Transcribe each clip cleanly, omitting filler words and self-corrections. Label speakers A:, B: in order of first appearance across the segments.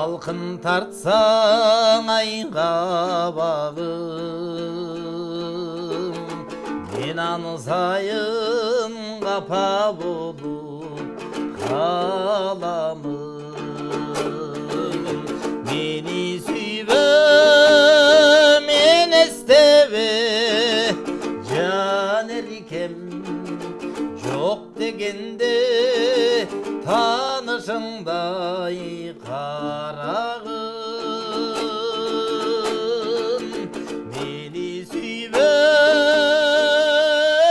A: Salkın tartsan ayga bağım, men anısayın kapa bolup kalamın. Meni süybe, men estebe, can erkem yok degende tanışınday karağın. Meni süybe,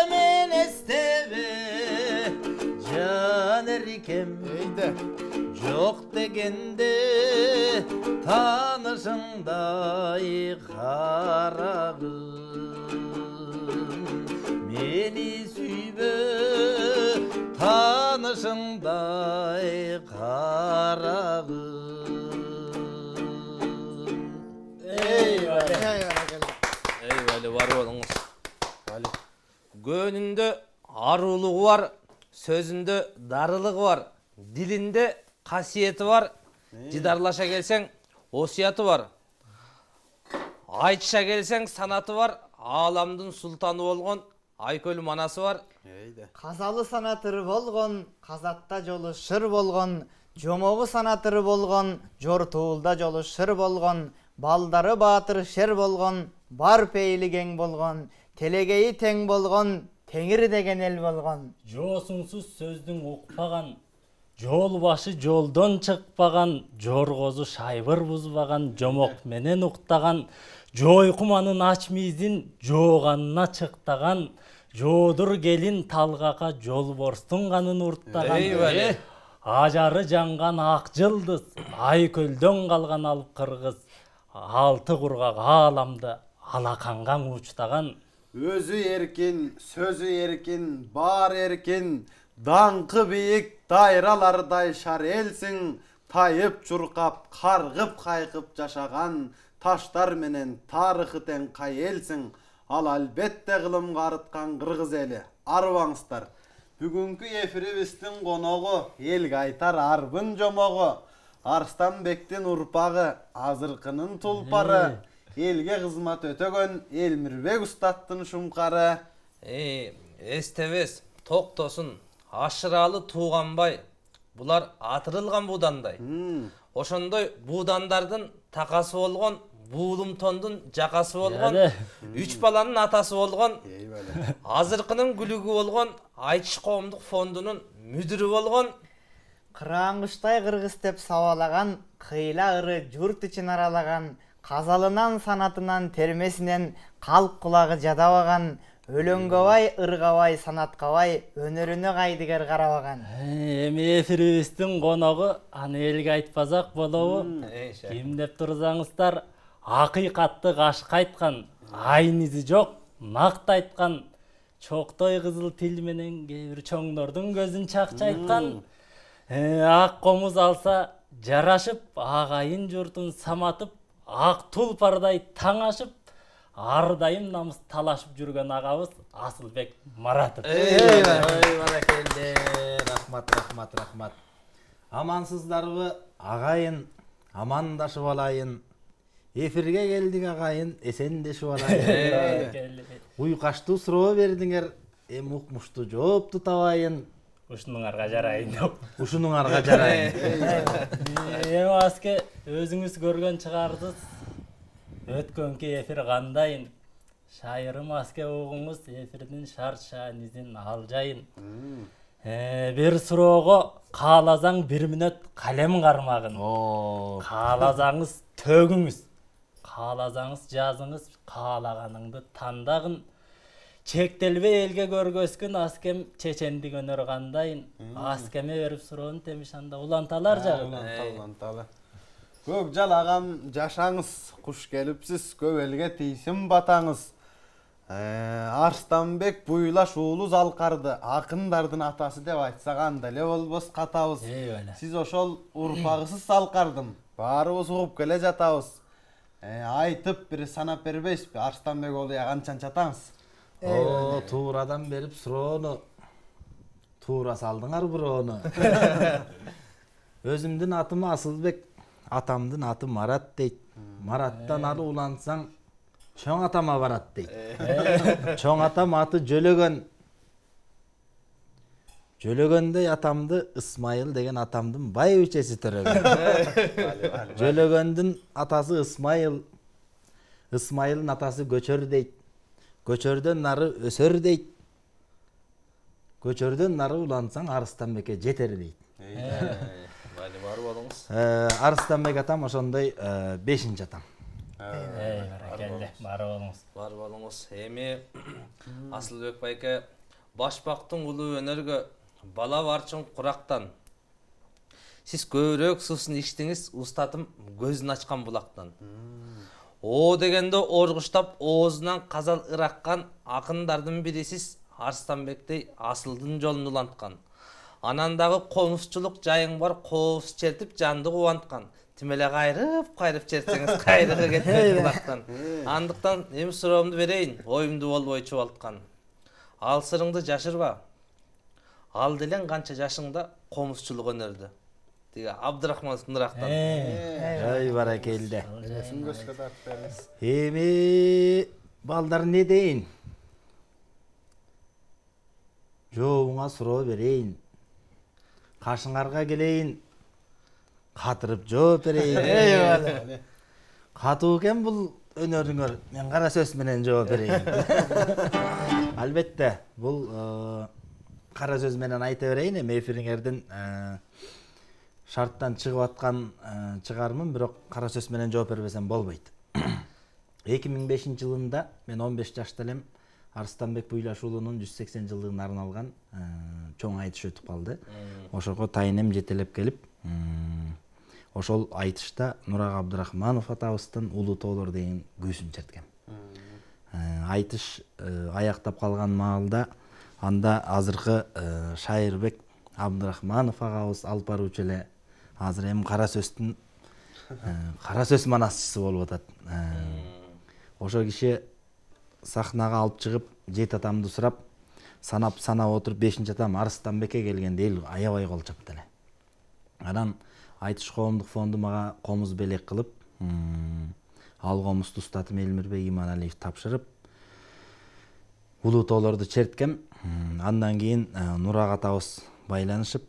A: men estebe, can erkem yok degende tanışınday karağın. Meni süybe, tanışınday karağın.
B: Eyvallah, var olunuz. Gönünde aruluğu var, sözünde darılığı var, dilinde kasiyeti var. Cidarlaşa gelsen osiyatı var. Aytışa gelsen sanatı var. Alamdın sultanı olgon Aykөл manası var.
C: Казалы санатыры болгон, казакта жолу шыр болгон, жомогу санатыры болгон, жортуулда жолу шыр болгон, балдары баатыр шер болгон, бар пейли кең болгон, телегейи тең болгон, теңир деген эл болгон.
D: Жоосуңсуз сөздүң укпаган, жол башы жолдон чыкпаган, жоргозу шайбыр бузбаган, жомок менен уктаган, жойкуманын ач мизин жооганына чыктаган, жоодур келин талгака жолборстун канын урттаган. Ажары жанган ак жылдыз, Айкөлдөн калган ал кыргыз, алты кургак ааламды алаканган учтаган.
E: Өзү эркин, сөзү эркин, бар эркин, даңкы бийик дайралардай шар элсиң, тайып чуркап, каргып кайкып жашаган, таштар менен тарыхы тең кай элсиң, ал албетте кылымга арыткан кыргыз эли. Арыбаңыздар. Бүгүнкү эфирибиздин коногу элге айтар арбын жомогу, Арстанбектин урпагы, азыркынын тулпары, элге кызмат өтөгөн Элмирбек устаттын шумкары.
B: Эстебес, токтосун, ашыралы тууганбай. Булар атырылган буудандай. Ошондой буудандардын такасы болгон, Буулумтондун жакасы болгон, 3 баланын атасы болгон, азыркынын күлүгү болгон, Айтыш коомдук фондунун мүдүрү болгон.
C: Кыраңгычтай кыргыз деп сабалаган, кыйла ыры журт ичин аралаган, казалынан санатынан термесинен калк кулагы жадабаган, өлөнгөбай, ыргабай, санаткабай, өнөрүнө кайдыгер карабаган.
D: Эми эфирибиздин коногу аны элге айтпасак болобу? Ким деп турсаңыздар, акыйкатты кашка айткан, айын изи жок, накты айткан, чоктой кызыл тил менен кээ бир чоңдордун көзүн чакчайткан, ак комуз алса жарашып, агайын журтун саматып, ак тулпардай таңашып, ар дайым намыс талашып жүргөн агабыз Асылбек Маратов.
A: Баракелде, рахмат. Амансыздарбы агайын, амандашып алайын. Эфирге келдик агайын, эсендешип алайын. Уйкаштуу суроо бердиңер, эми укмуштуу жоопту табайын.
D: Ушунуңарга жарайын деп.
A: Ушунуңарга жарайын.
D: Эми аске өзүңүз көргөн чыгардыңыз. Өткөнкү эфир кандайын? Шайырым аске угуңуз эфирдин шарт-шаанизин алжайын. Бир суроого кааласаң 1 мүнөт калем кармагын. Кааласаңыз төгүңүз. Кааласаңыз жазыңыз, каалаганыңды тандагын. Чектелбей элге көргөскүн аскем чечендик өнөр кандайын? Аскеме берип суроону темишанда уланталар жагы.
E: Уланталы. Көкжал агам жашаңыз, куш келипсиз, көп элге тийсин батаңыз. Арстанбек буйлаш уулу залкарды, акындардын атасы деп айтсаган деле болбос катабыз. Сиз ошол урпагысыз залкардын, баарыбыз угуп келе жатабыз. Айтып бир санап бербейсизби? Арстанбек уулу канчан жатаңыз?
A: Туурадан берип суроону туура салдыңар бироону. Өзүмдүн атым Асылбек. атамдын аты Марат дейт. Мараттан ары улансаң чоң атама барат дейт. Чоң атам аты Жөлөгөн. Жөлөгөндей атамды Исмайыл деген атамдын бай үчеси төрөгөн. Жөлөгөндүн атасы Исмайыл. Исмайылдын атасы Көчөр дейт. Көчөрдөн нары өсөр дейт. Көчөрдөн нары улансаң Арыстанбекке жетер дейт.
B: Бали бар болуңуз.
A: Арыстанбек атам ошондой 5-нчи атам.
D: Баракелде, бар болуңуз.
B: Бар болуңуз. Эми Асылбек байке башпактын улуу өнөргө бала барчын курактан. Сиз көбүрөөк сусын ичтиңиз, устатым көзүн ачкан булактан. О дегенде оргуштап оозунан казал ыраккан акындардын бирисиз Арыстанбектей асылдын жолун уланткан. Анан дагы комузчулук жайың бар, коовуз чертип жанды кубанткан. Тимеле кайрып чертсеңиз кайрыгы кетпейт булактан. Андыктан эми суроомду берейин, оюмду болбой чубалткан. Ал сырыңды жашырба. Ал делең канча жашыңда комузчулук өнөрдү. Диге Абдырахман Нурактан.
A: Ой, баракелде.
E: Жесин көзгө тартып бериңиз.
A: Эми балдар не дейин? Жообуңа суроо берейин. Кашыңарга келейин. Катырып жооп берейин. Катуу экен бул өнөрүңөр. Мен кара сөз менен жооп берейин. Албетте, бул кара сөз менен айта берейин. Эми эфириңердин шарттан чыгып аткан чыгармын, бирок кара сөз менен жооп бербесем болбойт. 2005-жылында мен 15 жашта элем. Арыстанбек Буйлашуулунун 180 жылдыгына арналган чоң айтыш өтүп калды. Ошого тайынем жетелеп келип, ошол айтышта Нурак Абдырахманов атабыздын Улуу тоолор деген күүсүн черткем. Айтыш аяктап калган маалда анда азыркы Шайырбек Абдырахманов агабыз алып баруучу эле азыр эми кара сөздүн кара сөз манасчысы болуп атат. Ошо киши сахнага алып чыгып, жет атамды сурап, санап отуруп 5-нчи атам Арыстанбекке келгенде эл аябай кол чапты эле. Анан айтыш коомдук фонду мага комуз белек кылып, ал комузду устатым Элмирбек Иманалиев тапшырып, улуу тоолорду черткем. Андан кийин Нурак атабыз байланышып,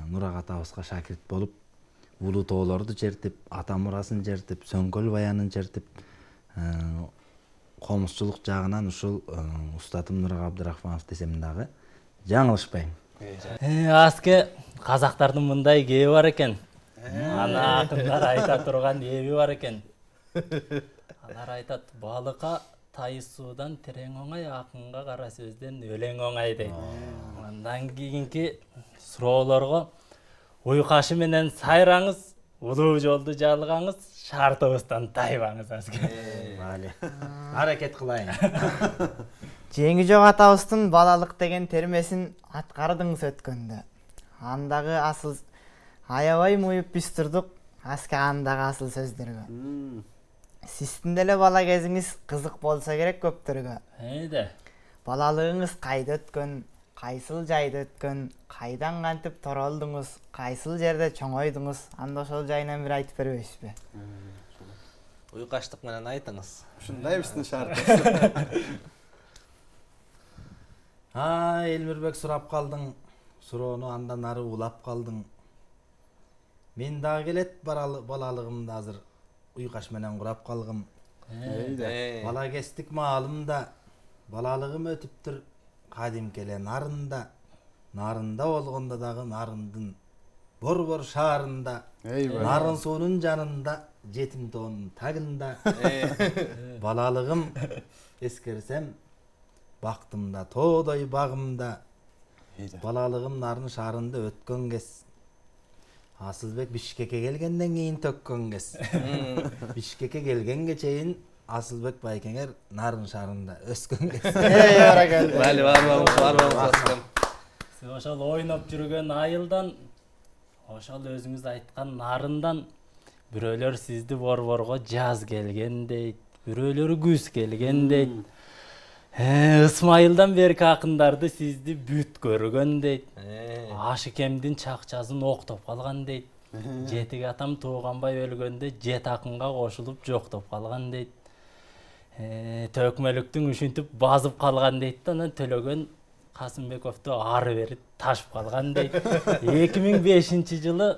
A: Нурак атабызга шакирт болуп, улуу тоолорду чертип, ата мурасын чертип, Сөңкөл баянын чертип, комузчулук жагынан ушул устатым Нурак Абдырахманов десем дагы жаңылышпайм.
D: Аске казактардын мындай кеби бар экен. Ана акындар айта турган эби бар экен. Алар айтат, балыкка тайыз суудан терең оңай, акынга кара сөздөн өлең оңай дейт. Андан кийинки суроолорго уйкашы менен сайраңыз, улуу жолду жалгаңыз, шартыбыздан тайбаңыз аске.
A: Аракет кылайын.
C: Жеңи жок атабыздын балалык деген термесин аткардыңыз өткөндө. Андагы асыл аябай муюп биз турдук, аске андагы асыл сөздөргө. Сиздин деле бала кезиңиз кызык болсо керек көптөргө. Балалыгыңыз кайда өткөн, кайсыл жайда өткөн, кайдан кантип торолдуңуз, кайсыл жерде чоңойдуңуз, анда ошол жайынан бир айтып бербейсизби?
B: Уйкаштык менен айтыңыз.
E: Ушундай биздин шартыбыз.
A: Элмирбек сурап калдың, суроону андан ары улап калдың. Мен дагы келет балалыгымда азыр уйкаш менен курап калгым. Бала кестик маалымда, балалыгым өтүптүр кадимки эле нарында. Нарында болгондо дагы нарындын бор шаарында, нарын суунун жанында, жетим тоонун тагында. Балалыгым эскерсем, бактымда тоодой багымда. Балалыгым нарын шаарында өткөн кез. Асылбек Бишкекке келгенден кийин төккөн кез. Бишкекке келгенге чейин Асылбек байкеңер нарын шаарында өскөн кез.
B: Бали бар.
D: Сиз ошол ойноп жүргөн айылдан, ошол өзүңүз айткан нарындан бирөөлөр сизди борборго жаз келген дейт, бирөөлөрү күз келген дейт. Исмайылдан берки акындарды сизди бүт көргөн дейт. Ашыкемдин чакчасын октоп калган дейт. Жетик атам тууганбай өлгөндө жет акынга кошулуп жоктоп калган дейт. Төкмөлүктүң үшүнтүп базып калган дейт да, анан Төлөгөн Касымбековду ары бери ташып калган дейт. 2005-жылы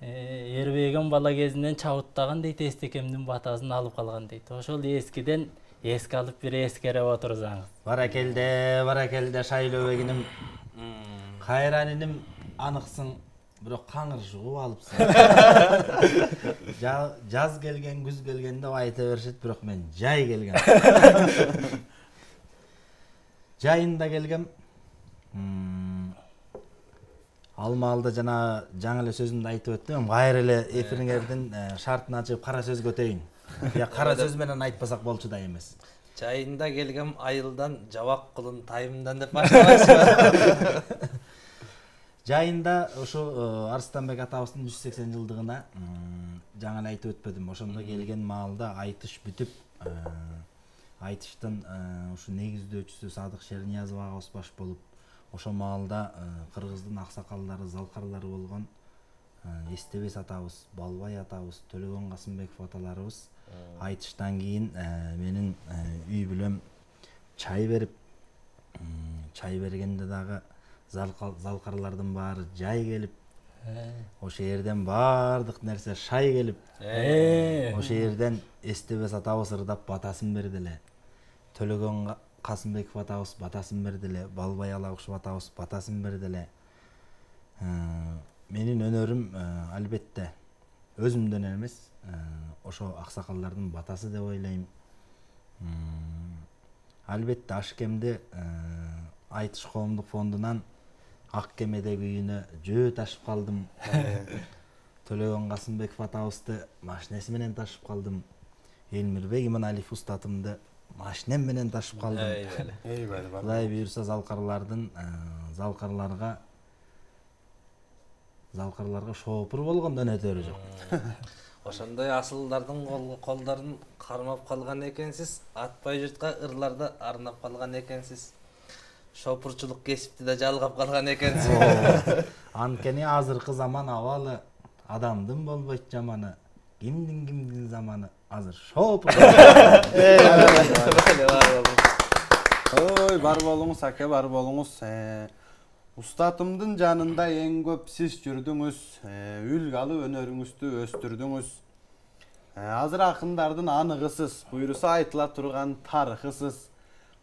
D: Эрбеген бала кезинен чабыттаган дейт, эстекемдин батасын алып калган дейт. Ошол эскиден эске алып бир эскере отурсаңыз.
A: Баракелде Шайлообегиним. Кайраниним аныксың, бирок каңыр жугуп алыпсың. Жаз келген, күз келген деп айта беришет, бирок мен жай келгем. Жайында келгем. Алма-алда жаңы эле сөзүмдү айтып өттүм. Кайра эле эфириңердин шартын ачып кара сөз көтөйүн. Я кара сөз менен айтпасак болчу да эмес.
B: Жайында келгем айылдан, жабак кылын тайымдан деп баштабайсызбы?
A: Жайында ошо Арыстанбек атабыздын 180 жылдыгына жаңы эле айтып өтпөдүм. Ошондо келген маалда айтыш бүтүп, айтыштын ушу негиздөөчүсү Садык Шерниязов агабыз баш болуп, ошо маалда кыргыздын аксакалдары, залкарлары болгон Эстебес атабыз, Балбай атабыз, Төлөгөн Касымбеков аталарыбыз айтыштан кийин менин үй бүлөм чай берип, чай бергенде дагы залкарлардын баары жай келип, ошо жерден баардык нерсе шай келип, ошо жерден Эстебес атабыз ырдап батасын берди эле. Төлөгөн Касымбеков атабыз батасын берди эле, Балбай Алагушев атабыз батасын берди эле. Менин өнөрүм албетте өзүмдөн эмес, ошо аксакалдардын батасы деп ойлойм. Албетте Ашкемди Айтыш коомдук фондунан Ак кемедеги үйүнө жөө ташып калдым. Төлөгөн Касымбеков атабызды машинеси менен ташып калдым. Элмирбек Иманалиев устатымды машинем менен ташып калдым. Кудай буйрса залкарларга шоопур болгондон өтөрү жок.
B: Ошондой асылдардын колдорун кармап калган экенсиз, атпай журтка ырларды арнап калган экенсиз. Шопурчулук кесипти да жалгап калган экенсиз.
A: Анткени азыркы заман абалы, адамдын болбойт жаманы, кимдин заманы азыр шоопур.
E: Ой, бар болуңуз аке, бар болуңуз. Устатымдын жанында эң көп сиз жүрдүңүз, үлгү алып өнөрүңүздү өстүрдүңүз. Азыр акындардын аныгысыз, буйруса айтыла турган тарыхысыз.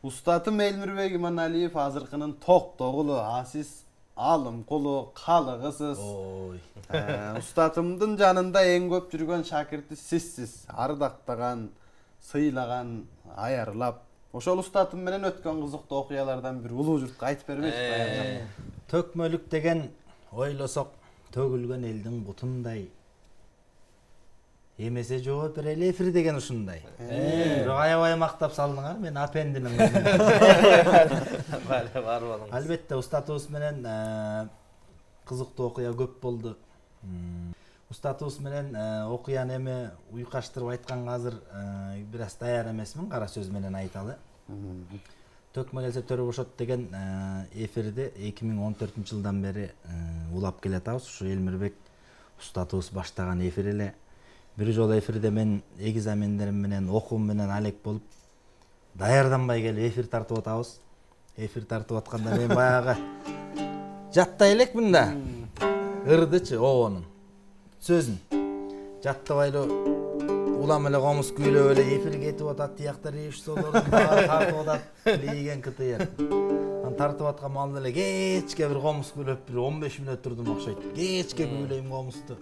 E: Устатым Элмирбек Иманалиев азыркынын токтогулу, сиз алым кулу, калыгысыз. Устатымдын жанында эң көп жүргөн шакирти сизсиз, ардактаган, сыйлаган, аярлап. Ошол устатым менен өткөн кызыктуу окуялардан бир улуу журтка айтып бербейсизби?
A: Төкмөлүк деген ойлосок төгүлгөн элдин бутундай. Эмесе жооп берели эфир деген ушундай. Бирок аябай мактап салдыңар, мен апендинин кызымын.
B: Бар болуңуз.
A: Албетте устатыбыз менен кызыктуу окуя көп болду. Устатыбыз менен окуяны эми уйкаштырып айтканга азыр бир аз даяр эмесмин, кара сөз менен айталы. Төкмө келсе төрө бошот деген эфирди 2014-жылдан бери улап келатабыз. Ушу Элмирбек устатыбыз баштаган эфир эле. Бир жолу эфирде мен экзамендерим менен, окуум менен алек болуп, даярданбай келип эфир тартып атабыз. Эфир тартып атканда мен баягы жаттай элекмин да. Ырдычы обонун сөзүн жаттабай эле улам эле комуз күйлөп эле эфир кетип атат, тияктар режиссерлордун баары тартып атат, лийген КТР. Тартып аткан маалда эле кечке бир комуз күйлөп бир 15 мүнөт турдум окшойт. Кечке күйлөйм комузду.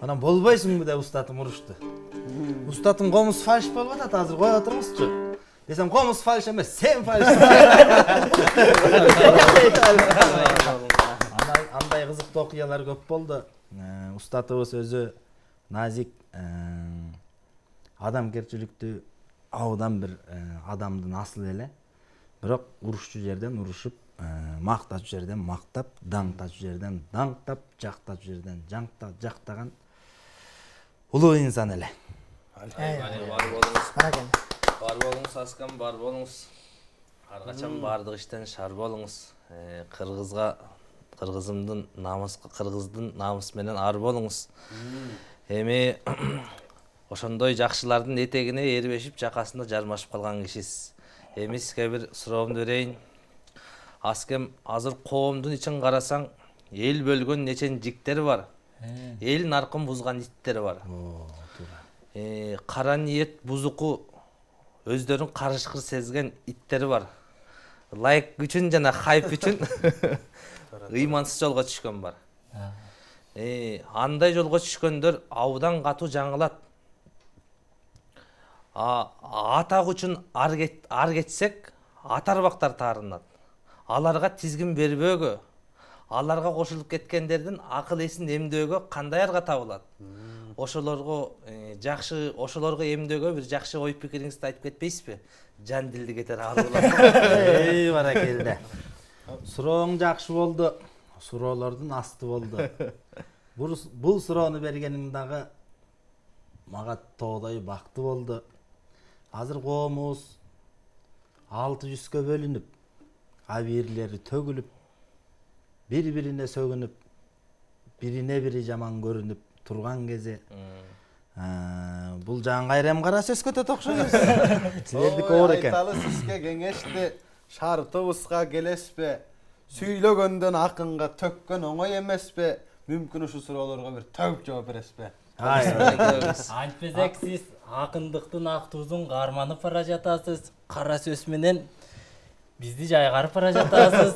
A: Анан болбойсуңбу деп устатым урушту. Устатым комуз фальш болуп атат, азыр коя турмузчу. Десем комуз фальш эмес, сен фальш. Андай кызыктуу окуялар көп болду. Устатыбыз өзү назик, адамгерчиликтүү, абдан бир адамдын асылы эле. Бирок урушчу жерден урушуп, мактачу жерден мактап, даңтачу жерден даңтап, жактачу жерден жактаган улуу инсан эле.
B: Бар болуңуз Аскам, бар болуңуз. Ар качан бардык иштен шар болуңуз. кыргыздын намысы менен ар болуңуз. Эми ошондой жакшылардын этегине эрбешип жакасында жармашып калган кишисиз. Эми сизге бир суроомду берейин. Аскем азыр коомдун ичин карасаң, эл бөлгөн нечен жиктер бар. Эл наркын бузган иттер бар. Кара ниет бузуку өздөрүн карышкыр сезген иттер бар. Лайк үчүн жана хайп үчүн ыймансыз жолго түшкөн бар. Андай жолго түшкөндөр абдан катуу жаңылат. Атак үчүн ар кетсек, атарбактар таарынат. Аларга тизгин бербөөгө, аларга кошулуп кеткендердин акыл эсин эмдөөгө кандай арга табылат? Ошолорго эмдөөгө бир жакшы ой пикириңизди айтып кетпейсизби? Жан дилди кетер арулар.
A: Баракелде. Сурооң жакшы болду. Суроолордун асты болду. Бул суроону бергениң дагы мага тоодой бактуу болду. Азыр коомубуз 600гө бөлүнүп, абийирлери төгүлүп, бири-бирине сөгүнүп, бирине-бири жаман көрүнүп турган кезде бул жан кайрем кара сөз көтөт окшойбуз. Силердики оор экен.
E: Айталы сизге кеңешти шартыбызга келеспи? Сүйлөгөндөн акынга төккөн оңой эмеспи? Мүмкүн ушу суроолорго бир төгүп жооп бересизби?
D: Антпесек сиз акындыктын ак тузун карманып бара жатасыз. Кара сөз менен бизди жайгарып бара жатасыз.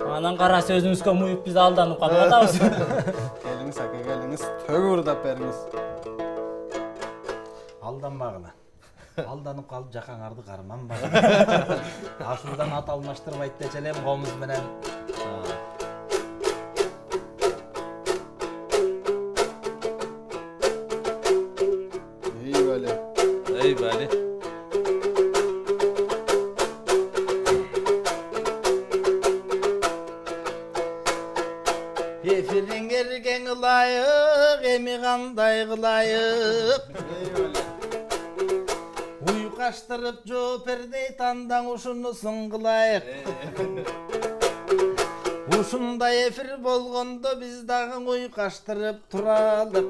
D: Анан кара сөзүңүзгө муюп биз алданып калып атабыз.
E: Келиңиз ака, келиңиз, төгүп ырдап бериңиз.
A: Алданбагыла. Алданып калып жакаңарды карманбагыла. Ашуудан ат алмаштырбайт дече элем комуз менен.
B: Ey bali.
A: Efirin ergen ılayık, emi kanday kılayık. Uyu kaçtırıp joperdey tandan uşunu sıngılayık. Uşunda efir bolgondo biz dagın uyu kaçtırıp turalık.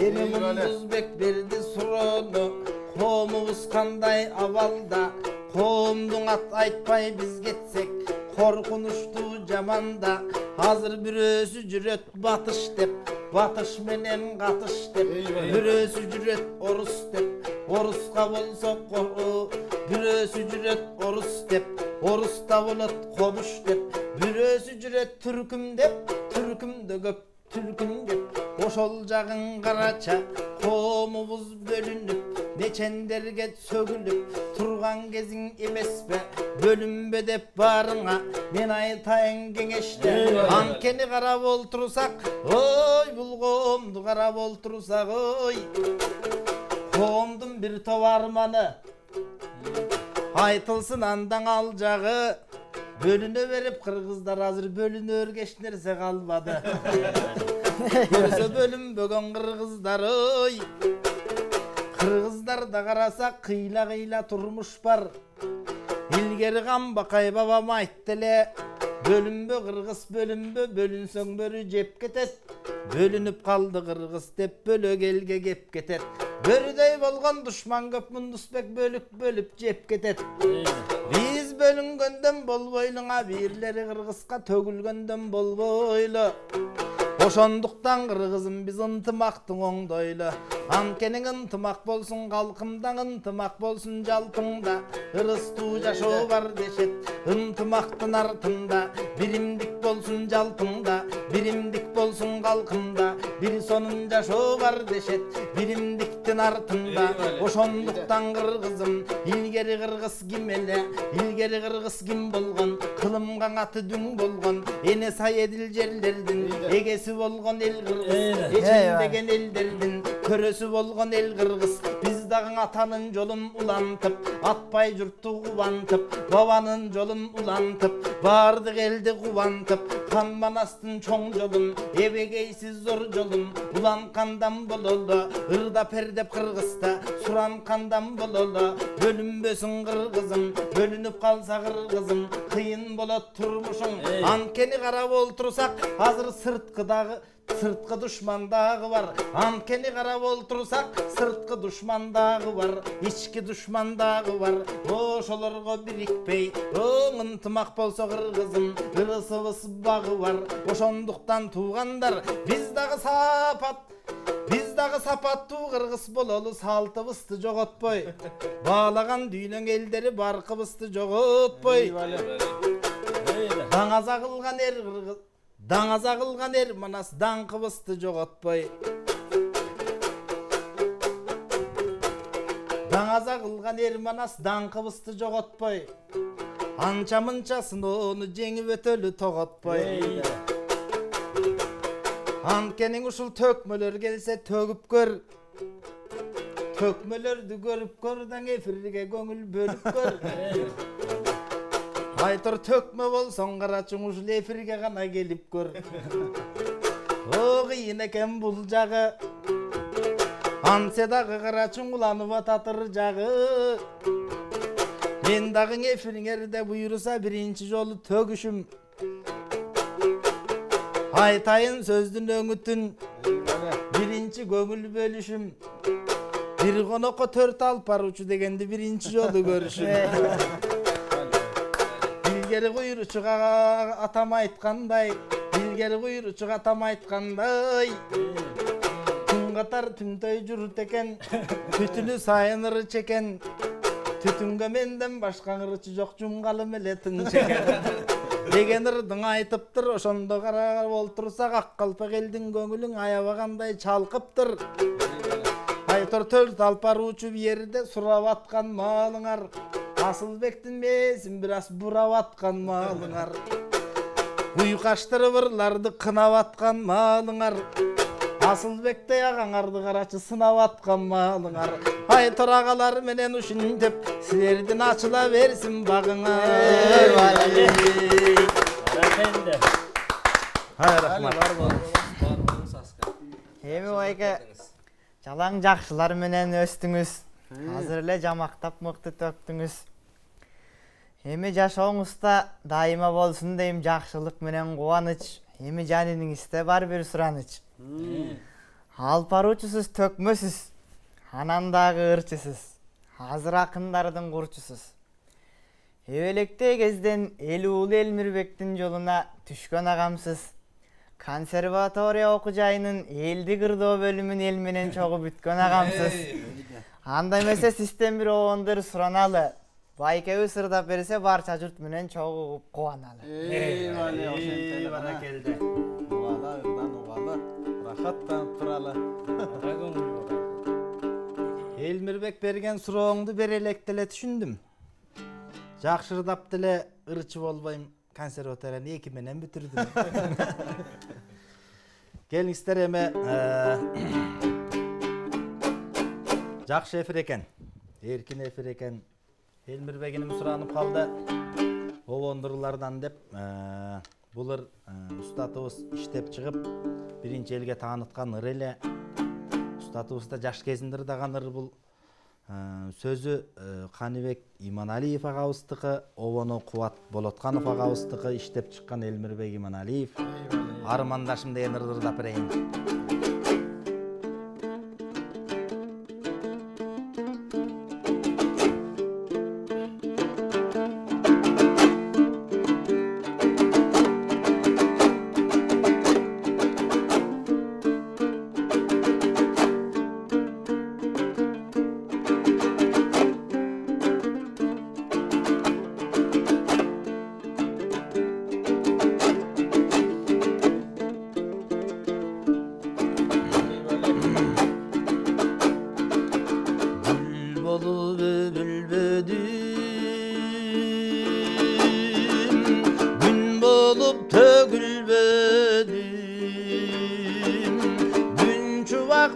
A: Emi munduz bek berdi suronu, koomubuz kanday avalda. Koomdun at aytpay biz getsek, korkunuştu jamanda. Hazır birösü jüret batış dep, batış menen katış dep. Birösü jüret orus dep, oruska bolsa koru. Birösü jüret orus dep, orusta bolat komuş dep. Birösü jüret türküm dep, türkümde köp türküm dep. Oşol jagın karaça, koomubuz bölünüp, neçenderge sögülüp, turgan gezin emespe, bölünbe dep barına, men aytayın kеңеште. Ankeni karab oltursak, oy bul koomdu karab oltursak, oy. Koomdun bir tovarmanı, aytılsın andan alacağı, bölüne verip kırgızlar hazır bölüne örgeçnerse kalmadı. Görse bölüm bögön kırgızlar, oy. Kırgızlar da karasak kıyla kıyla turmuş var. İlgeri kambakay babam ayttele. Bölünbö kırgız bölünbö, bölünsöň börü jep ketet. Bölünüp kaldı kırgız dep bölö gelge gep ketet. Börüdey bolgon duşman köp mundusbek bölüp bölüp jep ketet. Biz bölüngöndөн bolboylun abirleri kırgızga tөгүлгөндөн bolboylu. Oşonduktan kırgızım biz ıntımaktın oňdoylu. Ankeniň ıntımak bolsun kalkımdan ıntımak bolsun jaltыңda. Irıstuu jaşoo bar deşet ıntımaktın artında. Birimdik bolsun jaltыңda, birimdik bolsun kalkımda. Bir sonun jaşoo bar deşet birimdiktin artında. Oşonduktan kırgızım ilgeri kırgız kim ele, ilgeri kırgız kim bolgon. Kılımgan atı düň bolgon, ene say edil jerlerdin egesi bolgon el kırgız. Eçindegen elderdin körösü bolgon el kırgız. Biz dagın atanın jolun ulantıp, atpay jurttu kubantıp, babanın jolun ulantıp, bardık elde kubantıp. Хан Манастын чоң жолун, эбегейсиз зор жолун, улан кандан бололу, ырда пердеп Кыргызда, суран кандан бололу, бөлүнбөсүн кыргызым, бөлүнүп калса кыргызым, кыйын болот турмушуң. Анткени карап олтурсак, азыр сырткы душмандагы бар. Анткени карап олтурсак, сырткы душмандагы бар, ички душмандагы бар. Ошолорго бирикпей, ынтымак болсо кыргызым, ырысыбыз багы бар. Ошондуктан туугандар, биз дагы сапаттуу кыргыз бололу, салтыбызды жоготпой. Баалаган дүйнөң элдери баркыбызды жоготпой. Даңаза кылган эр Манас даңкыбызды жоготпой. Даңаза кылган эр Манас даңкыбызды жоготпой. Анча-мынча сыноону жеңип өтөлү тоготпой. Анткени ушул төкмөлөр келсе төгүп көр. Төкмөлөрдү көрүп көр, даң эфирге көңүл бөлүп көр. Айтор төкмө болсоң карачуң, ушул эфирге гана келип көр. О кыйын экен бул жагы, ансе дагы карачуң уланып ататыр жагы. Мен дагы эфириңерде буйруса биринчи жолу төгүшүм. Айтайын сөздүн өңүтүн, биринчи көңүл бөлүшүм. Бир конокко 4 алып баруучу дегенди биринчи жолу көрүшүм. Билгери куйручуга атам айткандай, күн катар түнтөй журут экен, түтүнү сайын ыры чекен. Түтүнгө менден башка ырчы жок, жумгалым эле тың чекен. Деген ырдың айтыптыр, ошондо карап олтурсак, ак калпак элдин көңүлүң аябагандай чалкыптыр. Айтор 4 алып баруучу жерде сурап аткан малыңар, Асылбектин мээсин бир аз бурап аткан малыңар. Уйкаштырып ырларды кынап аткан малыңар. Асылбектей агаңарды карачы сынап аткан малыңар. Айтор агалар менен ушинтип, силердин ачыла берсин багыңар. Рахмат.
C: Эми байке, жалаң жакшылар менен өстүңүз. Азыр эле жамактап мыкты төктүңүз. Эми жашооңузда дайыма болсун дейм жакшылык менен кубаныч. Эми жаныңызда бар бир сураныч. Алып баруучусуз төкмөсүз, анан дагы ырчысыз. Азыр акындардын курчусуз. Эбелектей кезден Элуулу Элмирбектин жолуна түшкөн агамсыз. Консерватория окуу жайынын элди кырдоо бөлүмүн эл менен чогуу бүткөн агамсыз. Анда эмесе систем бир обондор сураналы. Байкебиз ырдап берсе барча журт менен чогуу кубаналы.
E: Баракелде. Угала ырдан угала, рахаттанып туралы.
A: Элмирбек берген сурооңду бере электе эле түшүндүм. Жакшы ырдап деле ырчы болбойм, консерваторияны 2 менен бүтүрдүм. Келиңиздер эми жакшы эфир экен, эркин эфир экен. Элмирбегиним суранып калды. Обондурлардан деп, булар устатыбыз иштеп чыгып, биринчи элге тааныткан ыр эле. Устатыбызда жаш кезинде ырдаган ыр бул. Сөзү Каныбек Иманалиев агабыздыкы, обону Кубат Болотканов агабыздыкы, иштеп чыккан Элмирбек Иманалиев. Армандашым деген ырды ырдап берейин.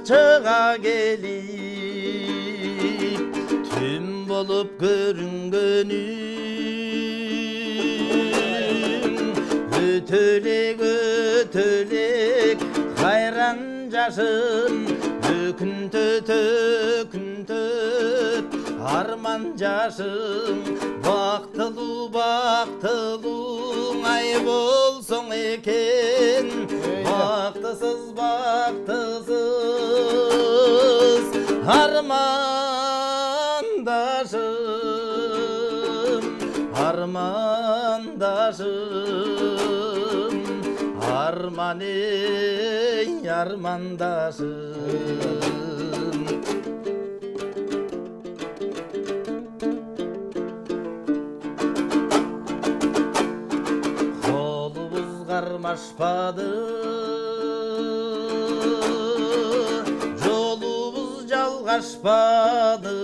A: Çağa gelip tüm bolup görüngönüm ötölek жашым өкүнтөт өкүнтөт арман жашым бактылуу ай болсоң экен бактысыз бактысыз армандашым армандашым арман ey армандашым колубуз кармашпады жолубуз жалгашпады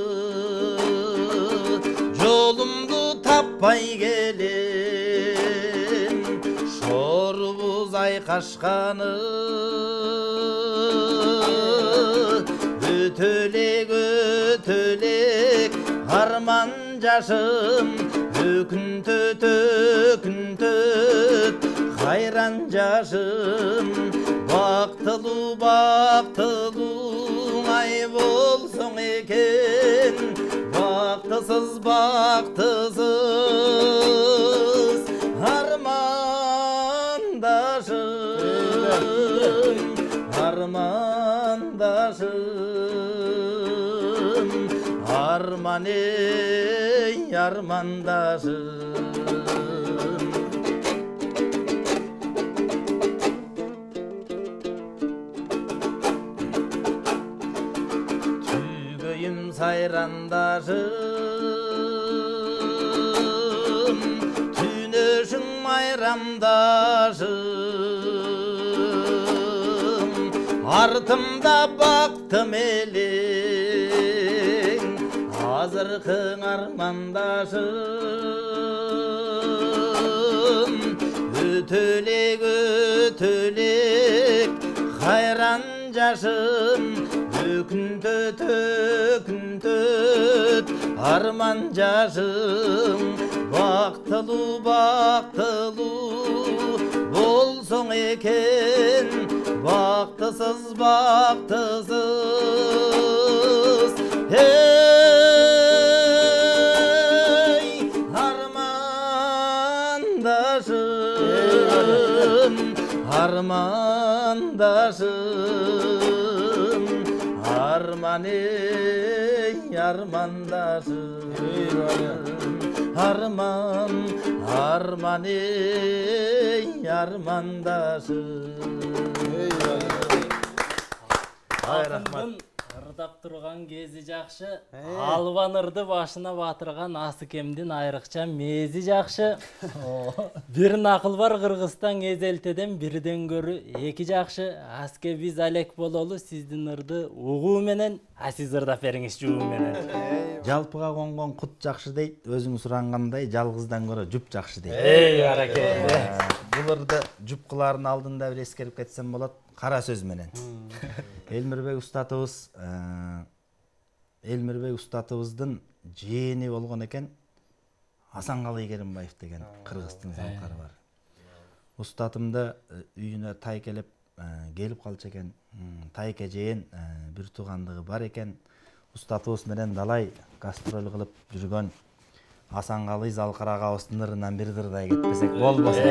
A: жолумду таппай келем шорубуз айкашканы өтөлек өтөлек арман жашым өкүнтөт өкүнтөт кайран жашым бактылуу ай болсоң экен бактысыз бактысыз армандашым армандашым арман ey армандашым түгөйүм сайрандашым түнөшүң майрамдашым артымда бактым элең азыркың армандашым өтөлек өтөлек кайран жашым өкүнтөт өкүнтөт арман жашым бактылуу болсоң экен бактысыз бактысыз ey армандашым армандашым арман ey армандашым арман арман ey армандашым
D: Алтындын ырдап турган кези жакшы, албан ырды башына батырган Асыкемдин айрыкча мези жакшы. Бир накыл бар Кыргызстан эзелтеден бирден көрү эки жакшы. Аске биз алек бололу сиздин ырды угуу менен, а сиз ырдап бериңиз жуу менен.
A: Жалпыга конгон кут жакшы дейт, өзүң сурангандай жалгыздан көрө жуп жакшы дейт.
D: Баракелде.
A: Бул ырды жуп кылаардын алдында бир эскерип кетсем болот, кара сөз менен. Элмирбек устатыбыздын жээни болгон экен Асанкалы Керимбаев деген кыргыздын залкары бар. Устатымды үйүнө тайкелеп келип калчу экен. Тайке жээн бир туугандыгы бар экен. Устатыбыз менен далай гастроль кылып жүргөн Асанкалы Залкар агабыздын ырынан бир ырдай кетпесек болбосун.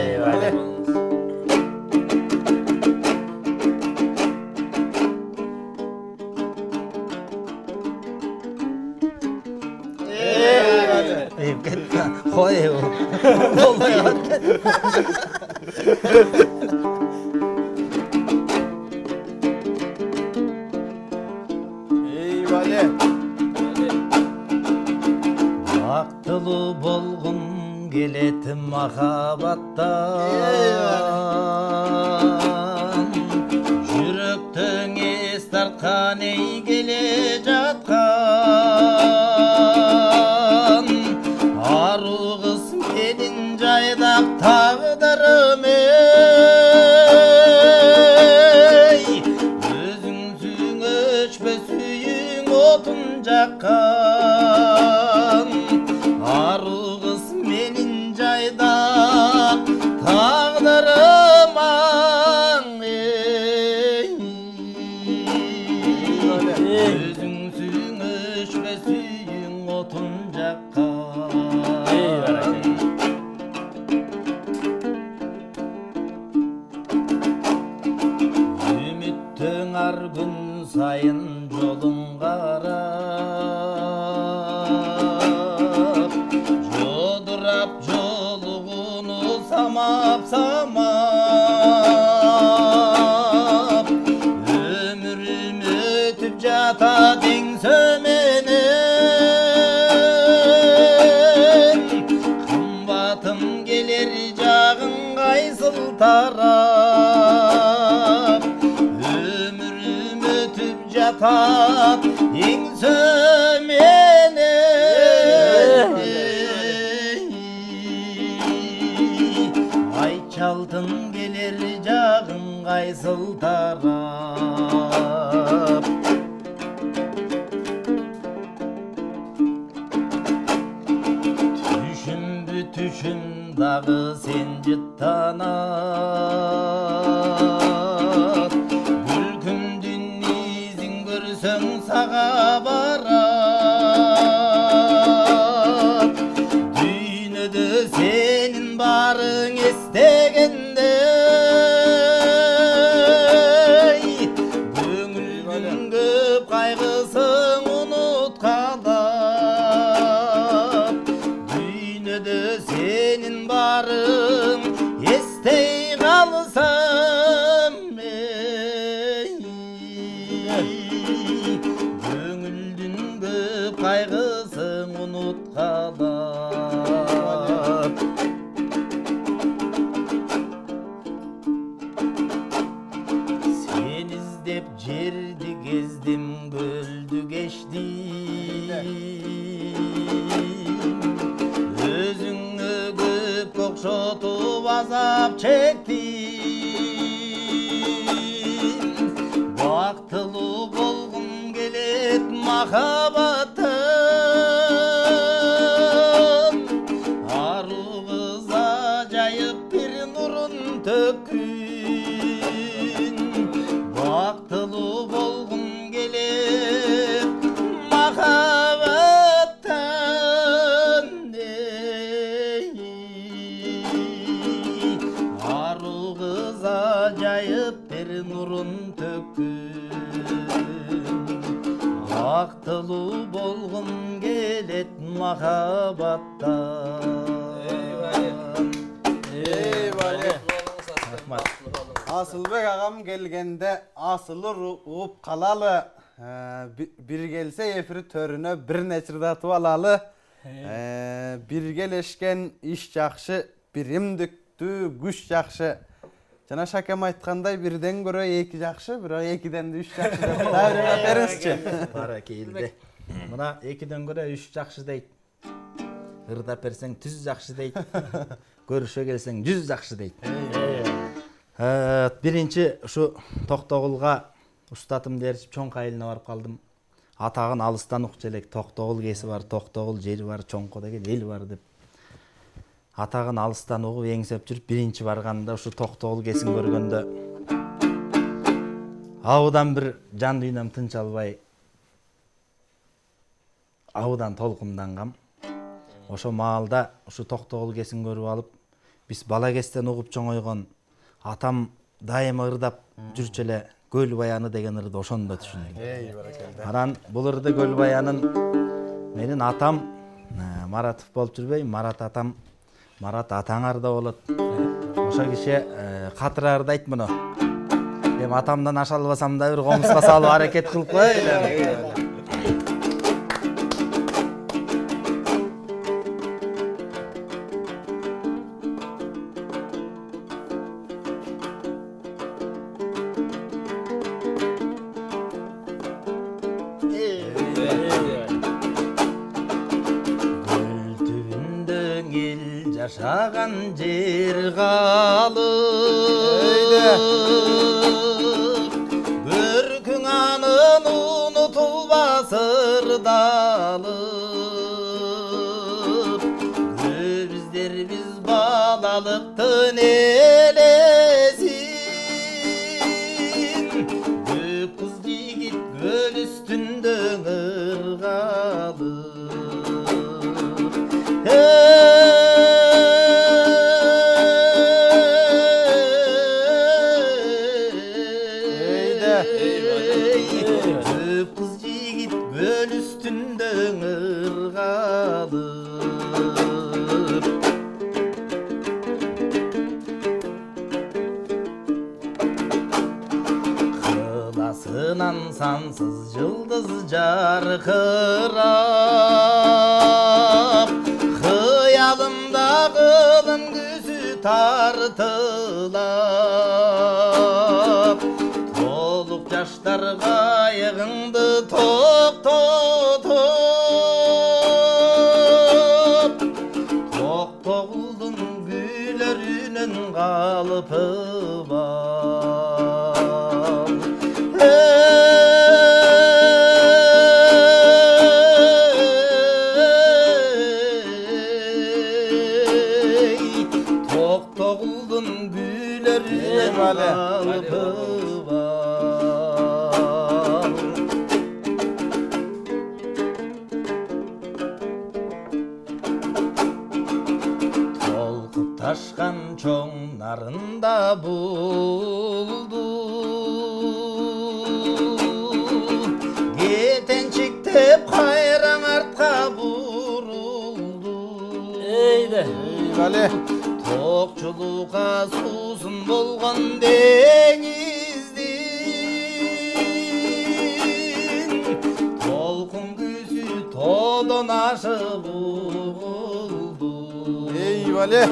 A: Koy o. Baktılуу болгун келет махабаттан жүрөктөн эс тарткан эй келе жаткан аруу кыз менин жайдак тагдырым эй өзүңсүң өчпөс үйүң отун жаккан аруу кыз менин жайдак тагдырым эй махаббат еңсеменен ай чалдың келер жағың қайсылдарап түшім дағы сен жыттанат күлкімден езін көрсең саға барат дүйнөдө сенин барың естегенде көңүлдүн көп кайгысын унуткалап senin barın istey kalsam gönüldün köp kaygısın unutkalap sen izlep жерди gezdim gölді geçtim özüңө көп окшотуп азап чектим бактылуу болгум келет махаббатым ару кыз ажайып бир нурун төккүн бактылуу болгум келет махаббатым жайып бер нурун төккүн актылуу болгум келет махаббаттан
E: Асылбек агам келгенде асылы угуп калалы бир келсе эфир төрүнө бир нечирдатып алалы биргелешкен иш жакшы биримдиктүү күч жакшы жана Шакем айткандай бирден көрө эки жакшы бирок экиден үч жакшы деп таврага бериңизчи
A: баракелде мына экиден көрө үч жакшы дейт ырдап берсең түз жакшы дейт көрүшө келсең жүз жакшы дейт биринчи ушу Токтогулга устатымды ээрчип чоң кайылына барып калдым атагын алыстан укчу элек Токтогул кеси бар Токтогул жери бар чоңко деген эл бар деп атагын алыстан угуп эңсеп жүрүп биринчи барганда ушу Токтогул кесин көргөндө абыдан бир жан дүйнөм тынч албай абыдан толкундангам ошо маалда ушу Токтогул кесин көрүп алып биз бала кезден угуп чоңойгон атам дайыма ырдап жүрчү эле Көл баяны деген ырды ошондо түшүндүм анан бул ырды Көл баянын менин атам Маратов болуп жүрбөйбү Марат атам Марат атаңар да болот. Ошо киши катыра ырдайт муну. Эми атамдан аша албасам да бир комузга салып аракет кылып коелу. Жашаган жер калып көркүң анын унутулбас ырдалып көбүздөр биз балалыктын элесин көк кыз жигит көл үстүндө ыргалып Sansız yıldız jarkırap Hıyalımda kılın gözü tartılap Toluk yaş Куштар кайыгыңды токтотуп Токтогулдун күйлөрүнөн калыпы бар Токтогулдун күйлөрүнөн калыпы Taşkan çoğ narında buldu Getençiktep kayran artka buruldu
D: Eyde.
E: Vale.
A: Tokçuluğa susun bolgan denizdin Tolkun güzü todon aşıp buldu
E: Eyvale.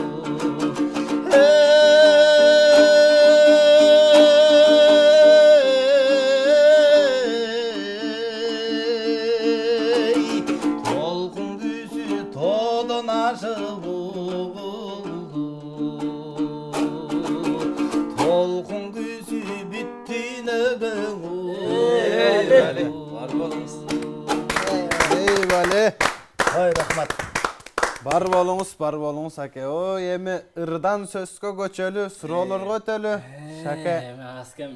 A: Толқын күзі тодон ашып бұғылды Толқын күзі біттіні
B: Eyvallah. Var bolunuz.
E: Eyvale.
A: Ой, рахмат.
E: Бар болуңуз аке. О, эми ырдан сөзгө көчөлү, суроолорго өтөлү. Шаке.
D: Эми аскем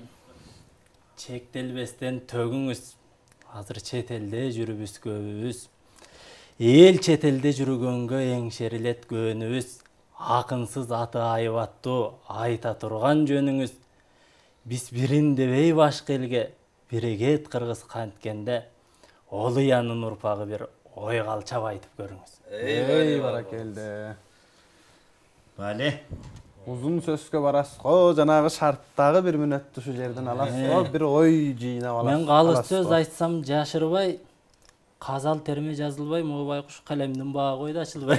D: чектелбестен төгүңүз. Азыр чет элде жүрүбүз көбүбүз. Эл чет элде жүргөнгө эңшерилет көөнүбүз. Акынсыз аты айбаттуу айта турган жөнүңүз. Биз бирин дебей башка элге бирегет кыргыз канткенде Олуянын урпагы бир ой калчап айтып көрүңүз.
E: Эй, баракелде.
A: Вали.
E: Uzun сөзгө барасыз го, жанагы шарттагы 1 мүнөттү ушу жерден аласыз го, бир ой жыйнап аласыз.
D: Мен калыс сөз айтсам жашырбай, казал терме жазылбай, могу байкуш калемдин багы койду ачылбай.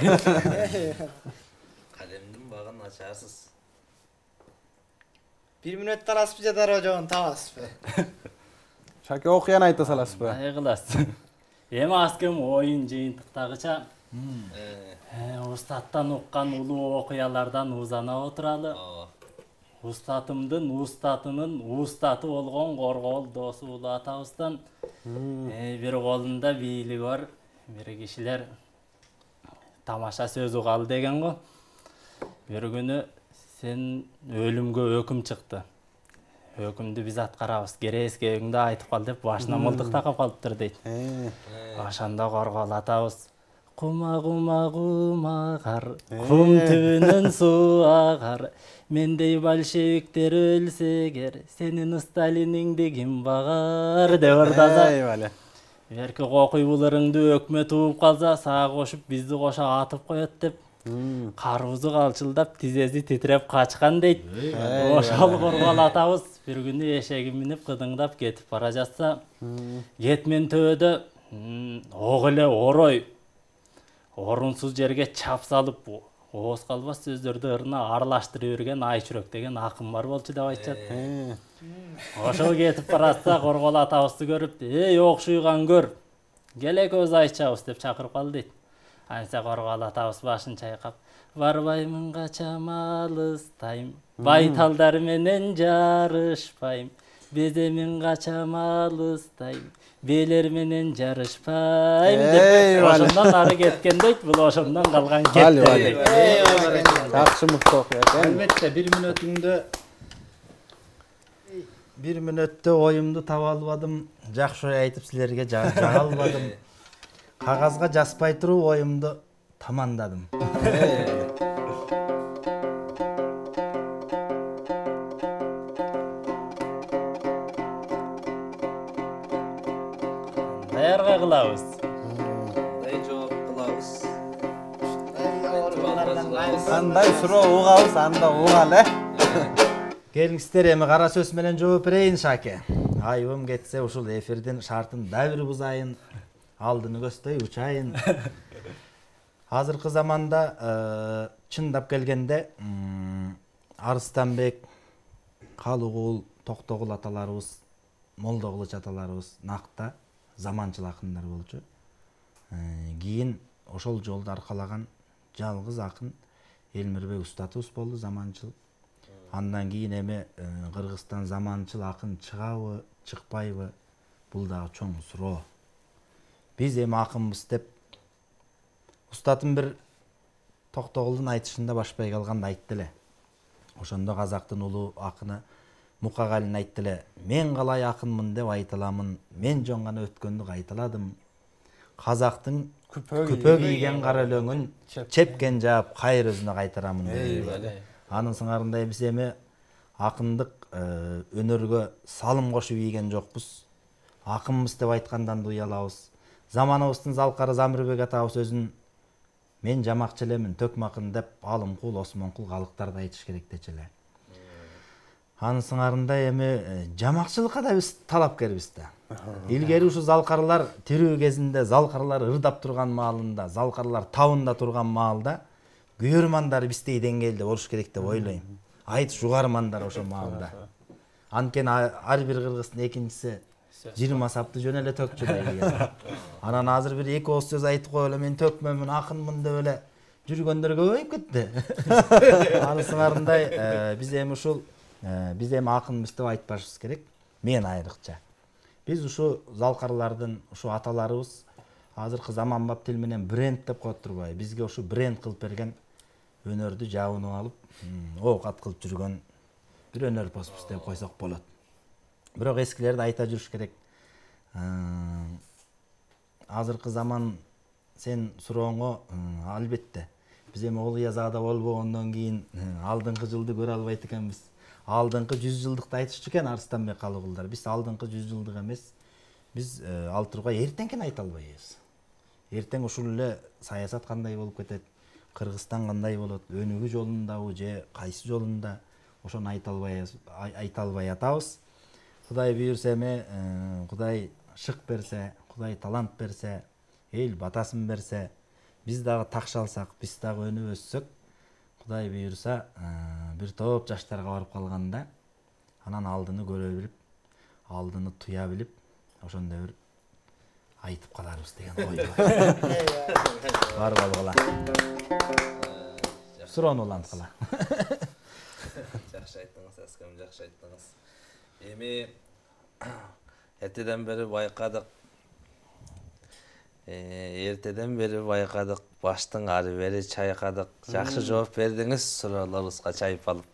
B: Калемдин багын ачасыз.
C: 1 мүнөттө аласызбы же дароо жогун табасызбы?
E: Шаке окуян айта саласызбы?
D: Ай кыласыз. Эми аскем оюн жыйынтыктагыча устаттан уккан улуу окуялардан узана отуралы. Устатымдын устатынын устаты болгон Коргоол досу улуу атабыздан бир колунда бийлиги бар, бир кишилер тамаша сөз угалы деген го. Бир күнү сен өлүмгө өкүм чыкты. Өкүмдү биз аткарабыз, кереске өңдө айтып кал деп башына мылтык такап калыптыр дейт. Ошондо Коргоол атабыз Кумагар, кум түбүнөн суу агар, мендей большевиктер өлсөгер, сенин Сталиниңди ким багар деп ырдаса.
E: Eyvale.
D: Берки кокуйбуларыңды өкмөт ууп калса, сага кошуп бизди кошо атып коет деп, карыбызы калчылдап, тизеси титиреп качкан дейт. Ошол Коргоол атабыз бир күнү эшеги минип кыдыңдап кетип бара жатса, кетмен төбөдө ок эле орой орунсуз жерге чап салып, ооз калбас сөздөрдү ырына аралаштырып жүрген Айчүрөк деген акын бар болчу деп айтышат. Ошол кетип баратса, Коргоол атабызды көрүп, "Эй, окшуйган көр. Кел экөөбүз айтчабыз" деп чакырып кал дейт. Анса Коргоол атабыз башын чайкап, "Барбаймын качам алыстайм, байталдар менен жарышпайм, беземин качам алыстайм, белер менен жарышпайм" деп ошондон ары кеткен дейт. Бул ошондон калган кет.
E: Жакшы мыкты окуя.
A: Албетте 1 мүнөттө оюмду таба албадым, жакшы ой айтып силерге жага албадым. Кагазга жазбай туруп оюмду тамамдадым.
D: Даярга кылабыз.
B: Кандай жооп кылабыз?
E: Кандай суроо угабыз, анда угалы.
A: Келиңиздер, эми кара сөз менен жооп берейин Шаке. Айыбым кетсе ушул эфирдин шартын дагы бир бузайын, алдыны көздөй учайын. Азыркы заманда чындап келгенде Арыстанбек, Калыгул, Токтогул аталарыбыз молдо кылыч аталарыбыз накта заманчыл акындар болчу. Кийин ошол жолду аркалаган жалгыз акын Элмирбек устатыбыз болду, заманчыл. Андан кийин эми Кыргызстан заманчыл акын чыгабы, чыкпайбы, бул дагы чоң суроо. Биз эми акынбыз деп устатым бир Токтогулдун айтышында башпай калганда айтты эле. Ошондо казактын улуу акыны Мукагалин айтты эле: "Мен калай акынмын деп айталамын, мен жөн гана өткөндү кайталадым. Казактын күпө кийген кара өлөңүн чепкен жаап кайыр өзүнө кайтарамын" деп. Анын сыңарындай биз эми акындык өнөргө салым кошуп ийген жокпуз. Акынбыз деп айткандан да уялабыз. Заманыбыздын залкары Замирбек атабыз өзүн "Мен жамакчы элемин, төкмакын" деп Алымкул, Осмонкул калыктарды айтыш керек дечи эле. Анын сыңарындай эми жамакчылыкка да биз талапкербиз да. Илгери ушу залкарлар тирүү кезинде, залкарлар ырдап турган маалында, залкарлар табында турган маалда күйөрмандар биздей деңгээлде болуш керек деп ойлойм. Айтыш угармандар ошо маалда. Анткени ар бир кыргыздын экинчиси 20 сапты жөн эле төкчү деген. Анан азыр бир 2 ооз сөз айтып коелу, мен төкмөмүн, акынмын деп эле жүргөндөр көбөйүп кетти. Анын сыңарындай биз эми ушул биз эми акынбыз деп айтпашыбыз керек. Мен айрыкча. Биз ушу залкарлардын, ушу аталарыбыз азыркы заманбап тил менен бренд деп коет турбайбы. Бизге ушу бренд кылып берген өнөрдү жабынып алып, оокат кылып жүргөн бир өнөрпозбуз деп койсок болот. Бирок эскилерди айта жүрүш керек. Азыркы заман сен сурооңо албетте биз эми Улуу Язада болбогондон кийин алдыңкы жылды көрө албайт экенбиз. Алдыңкы 100 жылдыкты айтышчу экен Арыстанбек Калыгулдар. Биз алдыңкы 100 жылдык эмес. Биз ал тургай эртеңкини айта албайбыз. Эртең ушул эле саясат кандай болуп кетет, Кыргызстан кандай болот, өнүгүү жолундабы же кайсы жолунда, ошону айта албай атабыз. Кудай буйрса эми, Кудай шык берсе, Кудай талант берсе, эл батасын берсе, биз дагы такшалсак, биз дагы өнүп өссөк, Кудай буйрса бир топ жаштарга барып калганда, анан алдыны көрө билип, алдыны туя билип, ошондой бир айтып каларбыз деген ой бар. Бар болгула. Суроону уланткыла.
B: Жакшы айттыңыз, Аскем, жакшы айттыңыз. Эми эртеден бери байкадык, баштың ары бери чайкадык. Жакшы жооп бердиңиз суроолорубузга чайып алып.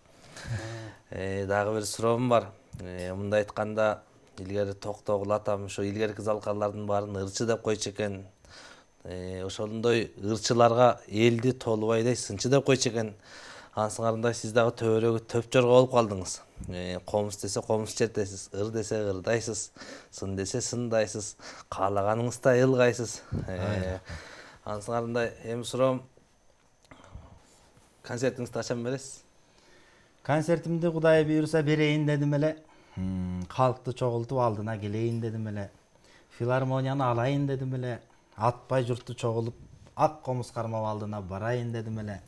B: Дагы бир суроом бар. Мындай айтканда, илгери Токтогул атам ошо илгерки залкарлардын баарын ырчы деп койчу экен. Ошондой ырчыларга элди Толубайдай сынчы деп койчу экен. Анын сыңарындай сиз дагы төбөрөгү төпчөргө болуп калдыңыз. Комуз десе комуз чертесиз, ыр десе ырдайсыз, сын десе сындайсыз, каалаганыңызда ылгайсыз. Анын сыңарындай эми суроом, концертиңизди качан бересиз?
A: Концертимди Кудай буйрса берейин дедим эле. Калкты чогултуп алдына келейин дедим эле. Филармонияны алайын дедим эле. Атпай журтту чогулуп, ак комуз кармап алдына барайын дедим эле.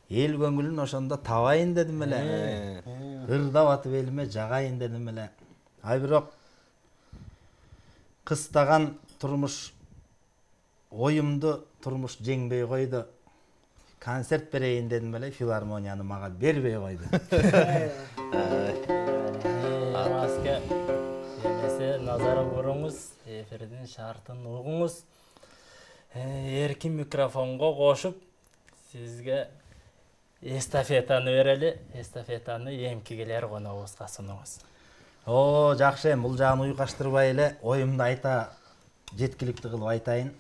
A: Эл көңүлүн ошондо табайын дедим эле. Ырдап атып элиме жагайын дедим эле. Ай бирок кыстаган турмуш оюмду турмуш жеңбей койду. Концерт берейин дедим эле, филармонияны мага бербей койду.
D: Араске эмесе назар буруңуз, эфирдин шартын угуңуз. Эркин микрофонго кошуп сизге эстафетаны берели, эстафетаны эмкигелер коногубузга сунуңуз.
A: Жакшы, бул жагын уйкаштырбай эле оюмду айта жеткиликтүү кылып айтайын.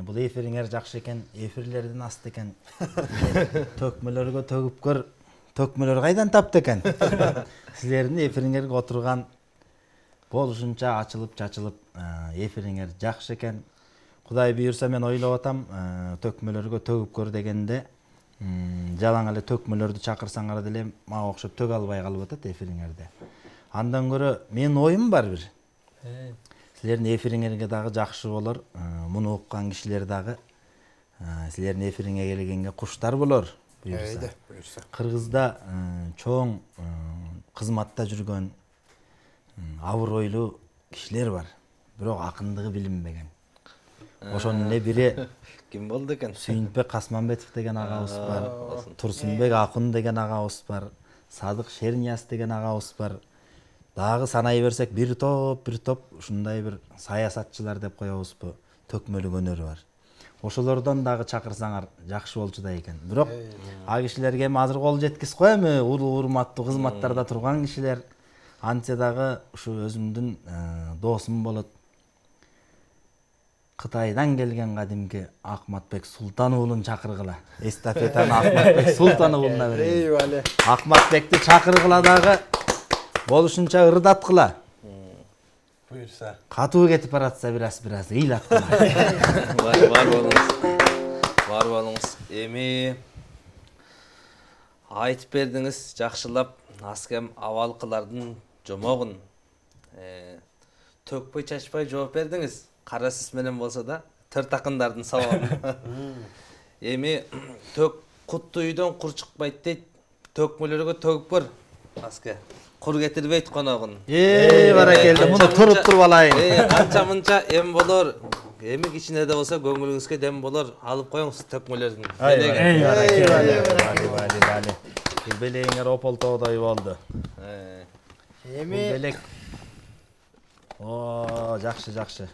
A: Бул эфириңер жакшы экен, эфирлердин асты экен. Төкмөлөргө төгүп көр, төкмөлөр кайдан тапты экен? Силердин эфириңерге отурган болушунча ачылып чачылып, эфириңер жакшы экен. Кудай буйрса мен ойлоп атам, төкмөлөргө төгүп көр дегенде, жалаң эле төкмөлөрдү чакырсаңар деле мага окшоп төгө албай калып атат эфириңерде. Андан көрө менин оюм бар бир. Силердин эфириңерге дагы жакшы болор, муну уккан кишилер дагы силердин эфириңе келгенге куштар болор. Буйрса. Кыргызда чоң кызматта жүргөн абыройлуу кишилер бар, бирок акындыгы билинбеген. Ошонун эле бири
B: Ким болду экен?
A: Сүйүнбек Касманбетов деген агабыз бар, Турсунбек Акун деген агабыз бар, Садык Шернияс деген агабыз бар. Дагы санай берсек бир топ ушундай бир саясатчылар деп коебузбу, төкмөлөгөнөр бар. Ошолордон дагы чакырсаңар жакшы болчу да экен. Бирок а кишилерге эми азыр кол жеткиз коем, урматтуу кызматтарда турган кишилер. Антсе дагы ушу өзүмдүн досум болот. Кытайдан келген кадимки Акматбек Султан уулун чакыргыла. Эстафетаны Акматбек Султан уулуна берейин. Акматбекти чакыргыла дагы болушунча ырдаткыла.
E: Буйрса.
A: Катуу кетип баратса бираз ыйлаткыла.
B: Бар болуңуз. Эми айтып бердиңиз, жакшылап аскем абалкылардын жомогун төкпөй чачпай жооп бердиңиз. Кара сиз менен болсо да төрт акындардын сабабын. Эми төк куттуу үйдөн кур чыкпайт дейт. Төкмөлөргө төгүп көр. Аске. Кур кетирбейт коногун.
A: Баракелде, муну туруп туруп алайын.
B: Канча мынча эм болор. Эми кичине да болсо көңүлүңүзгө дем болор. Алып коюңуз төкмөлөрдүн.
A: Баракелде. Белеңер ополтоодой болду.
C: Эми
A: Белек. О, жакшы.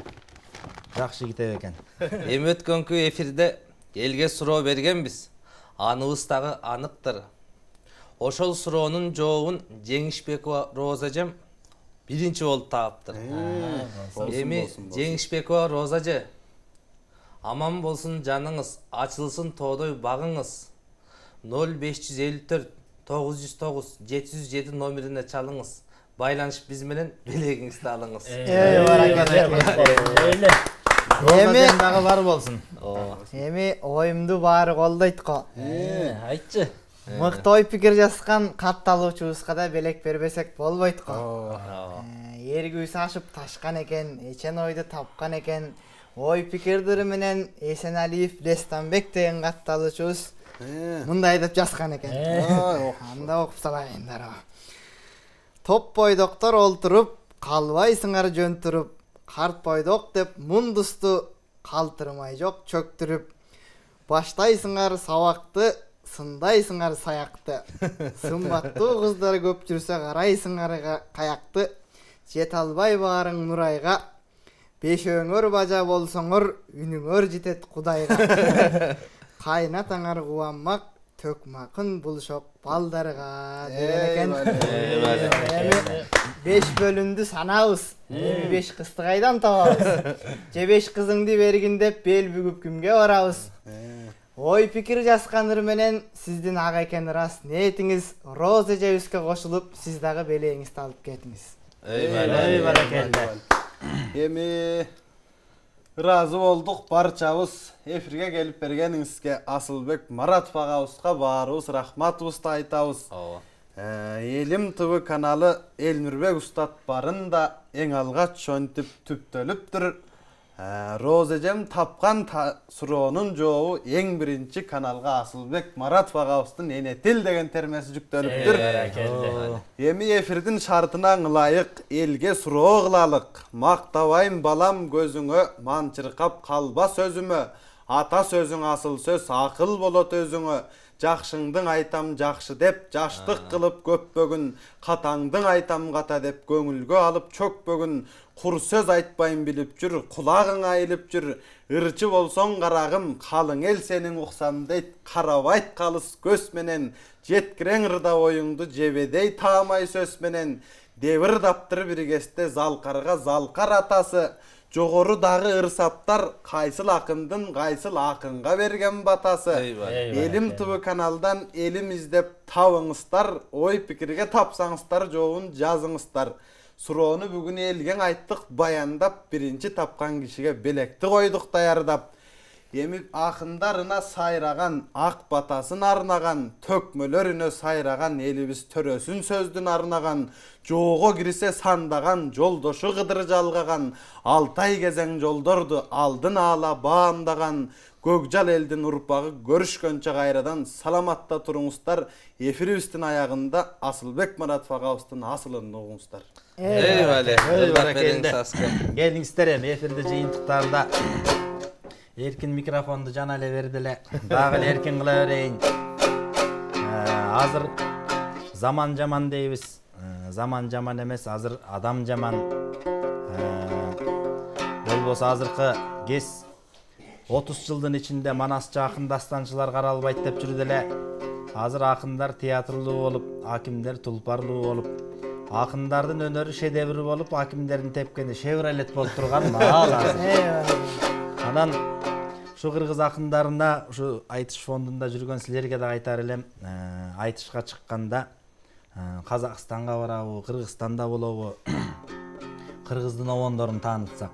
A: Жакшы китеп экен.
B: Эми өткөнкү эфирде элге суроо бергенбиз. Аныбыз дагы аныктыр. Ошол суроонун жообун Жеңишбекова Роза эжем биринчи болуп таптыр. Эми Жеңишбекова Роза эже, аман болсун жаныңыз, ачылсын тоодой багыңыз. 0554 909 707 номерине чалыңыз. Байланышып биз менен белегиңизди алыңыз.
C: баракелде.
A: Эми дагы бар болсун.
C: Эми оюмду баары колдойт го.
D: Айтчы.
C: Мыкты ой пикир жазган катталуучубузга да белек бербесек болбойт го. Эргүүсү ашып ташкан экен, эчен ойду тапкан экен. Ой пикирдери менен Эсеналиев Лестанбек деген катталуучубуз мындай деп жазган экен. Анда окуп салайындар. Топ бойдоктор олтуруп, калбайсыңар жөнтүрүп, карт бойдок деп мундусту калтырмай жок чөктүрүп, баштайсыңар сабакты, сындайсыңар саякты. Сымбаттуу кыздар көп жүрсө карайсыңар каякты, жете албай баарың нурайга, бешөөңөр бажа болсоңор, үнүңөр жетет Кудайга. Кайнатаңар кубанмак, төкмакын булшок балдарга деген экен. 5 бөлүндү санабыз. Эми 5 кызды кайдан табабыз? Же 5 кызыңды бергин деп бел бүгүп кимге барабыз? Ой пикир жазганыр менен сиздин ага экен рас ниетиңиз Роза эжебизге кошулуп, сиз дагы белегиңизди алып кетиңиз.
A: Баракелде.
E: Эми ыраазы болдук барчабыз. Эфирге келип бергениңизге Асылбек Маратов агабызга баарыбыз рахматыбызды айтабыз. Элим ТВ каналы Элмирбек устат барын да эң алгач чөнтүп түптөлүптүр. Роза эжем тапкан суроонун жообу эң биринчи каналга Асылбек Маратов агабыздын энетил деген термеси жүктөлүптүр. Эми эфирдин шартына ылайык элге суроо кылалык. Мактабайм балам көзүңө, манчыркап калба сөзүмө. Ата сөзүң асыл сөз, акыл болот өзүңө. Жакшыңдың айтам жакшы деп, жаштык кылып көппөгүн. Катаңдың айтам ката деп, көңүлгө алып чөкпөгүн. Кур сөз айтпайм билип жүр, кулагың айылып жүр. Ырчы болсоң карагым, калың эл сенин уксам дейт. Карабайт калыс көз менен, жеткирең ырда оюңду жебедей таамай сөз менен. Дебир даптыр бир кезде залкарга залкар атасы. Жогору дагы ырсаптар, кайсыл акындын кайсыл акынга берген батасы. Элим ТВ каналдан элим издеп табыңыздар, ой пикирге тапсаңыздар, жообун жазыңыздар. Суроону бүгүн элге айттык, баяндап, биринчи тапкан кишиге белекти койдук даярдап. Эми акындарына сайраган, ак батасын арнаган, төкмөлөрүнө сайраган, элибиз төрөсүн сөздүн арнаган, жоого кирсе сандаган, жолдошу кыдыр жалгаган, Алтай кезең жолдорду алдын ала баамдаган, Көкжал элдин урпагы көрүшкөнчө кайрадан саламатта туруңуздар. Эфирибиздин аягында Асылбек Маратов агабыздын асылын угуңуздар.
B: Eyvallah.
A: Бәрекелді. Келдиңиздер эми эфирде жыйынтыктарда. Эркин микрофонду жана эле бердиле. Дагы эле эркин кыла берейин. Азыр заман жаман дейбиз. Заман жаман эмес, азыр адам жаман. Болбосо азыркы кез 30 жылдын ичинде манасчы акын дастанчылар каралбайт деп жүрдү эле. Азыр акындар театрлуу болуп, акимдер тулпарлуу болуп, акындардын өнөрү шедеври болуп, акимдердин тепкени шевролет болуп турган маал азыр. Анан ушу кыргыз акындарына ушу айтыш фондунда жүргөн силерге да айтар элем, айтышка чыкканда Казакстанга барабы, Кыргызстанда болобу, кыргыздын обондорун таанытсак,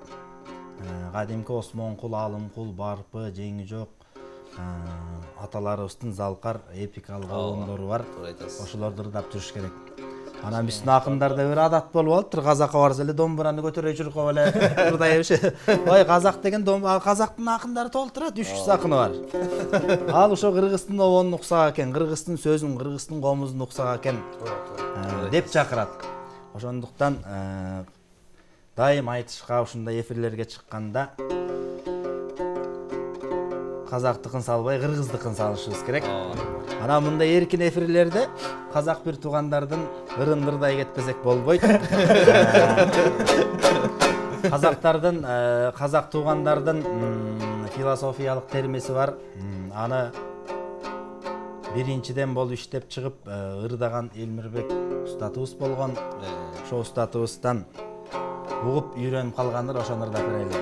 A: кадимки Осмонкул, Алымкул, Барпы, Жеңи жок, аталарыбыздын залкар эпикалык обондору бар. Ошолорду ырдап жүрүш керек. Анан биздин акындарда бир адат болуп алыптыр, казакка барса эле домбураны көтөрө жүрүп эле ырдайбыз. Ой, казак деген казактын акындары толтурат, 300 акыны бар. Ал ошо кыргыздын обонун уксак экен, кыргыздын сөзүн, кыргыздын комузун уксак экен деп чакырат. Ошондуктан дайым айтышка ушундай эфирлерге чыкканда казактыкын салбай кыргыздыкын салышыбыз керек. Анан мындай эркин эфирлерде казак бир туугандардын ырындырдай кетпесек болбойт. Казак туугандардын философиялык термеси бар. Аны биринчиден болуп иштеп чыгып ырдаган Элмирбек устатыбыз болгон. Ошо устатыбыздан угуп үйрөнүп калгандар, ошону ырдап берели.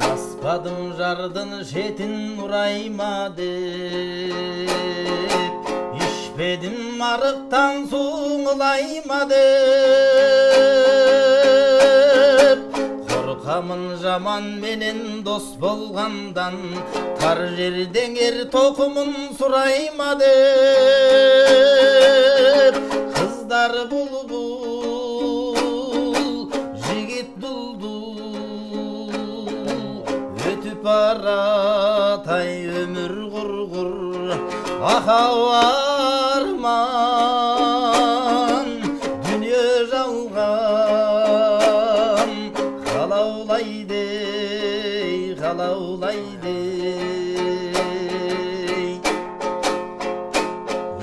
A: Баспадым жардын шетин урайма деп, ишпедим арыктан суңулайма деп, коркамын жаман менен дос болгандан, тар жерден ер токумун сурайма деп, кыздар булбул, жигит дулдул, өтүп баратай өмүр кургур, ахабарман дүние жалган, халаулайды, халаулайды.